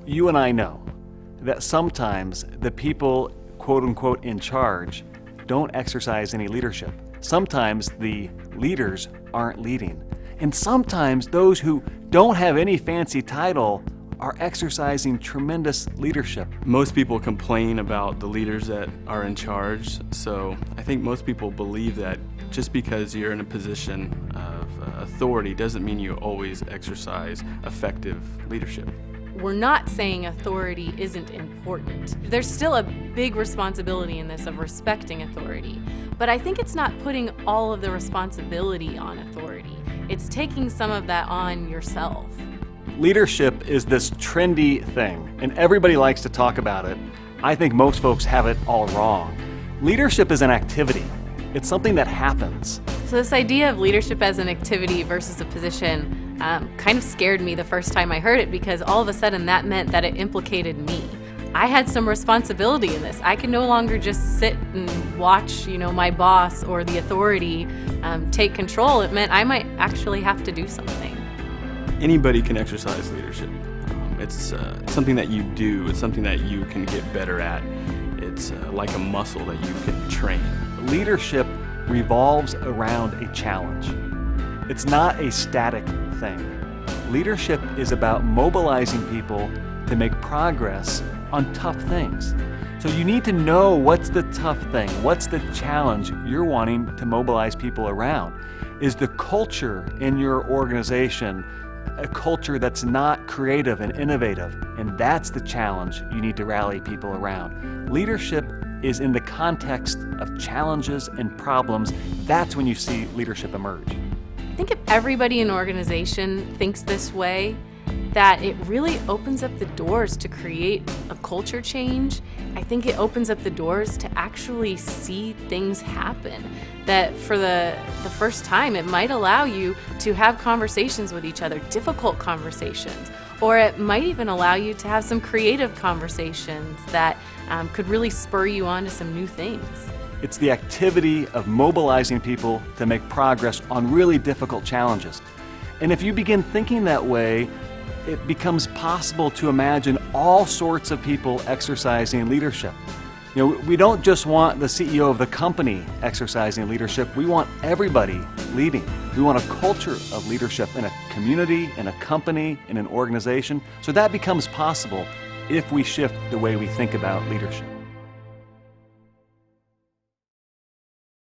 You and I know that sometimes the people, quote unquote, in charge don't exercise any leadership. Sometimes the leaders aren't leading. And sometimes those who don't have any fancy title are exercising tremendous leadership. Most people complain about the leaders that are in charge, so I think most people believe that just because you're in a position of authority doesn't mean you always exercise effective leadership. We're not saying authority isn't important. There's still a big responsibility in this of respecting authority, but I think it's not putting all of the responsibility on authority. It's taking some of that on yourself. Leadership is this trendy thing, and everybody likes to talk about it. I think most folks have it all wrong. Leadership is an activity. It's something that happens. So this idea of leadership as an activity versus a position kind of scared me the first time I heard it, because all of a sudden that meant that it implicated me. I had some responsibility in this. I could no longer just sit and watch, my boss or the authority take control. It meant I might actually have to do something. Anybody can exercise leadership. It's something that you do. It's something that you can get better at. It's like a muscle that you can train. Leadership revolves around a challenge. It's not a static thing. Leadership is about mobilizing people to make progress on tough things. So you need to know what's the tough thing, what's the challenge you're wanting to mobilize people around. Is the culture in your organization a culture that's not creative and innovative? And that's the challenge you need to rally people around. Leadership is in the context of challenges and problems. That's when you see leadership emerge. I think if everybody in an organization thinks this way, that it really opens up the doors to create a culture change. I think it opens up the doors to actually see things happen. That for the first time, it might allow you to have conversations with each other, difficult conversations, or it might even allow you to have some creative conversations that could really spur you on to some new things. It's the activity of mobilizing people to make progress on really difficult challenges. And if you begin thinking that way, it becomes possible to imagine all sorts of people exercising leadership. We don't just want the CEO of the company exercising leadership, we want everybody leading. We want a culture of leadership in a community, in a company, in an organization. So that becomes possible if we shift the way we think about leadership.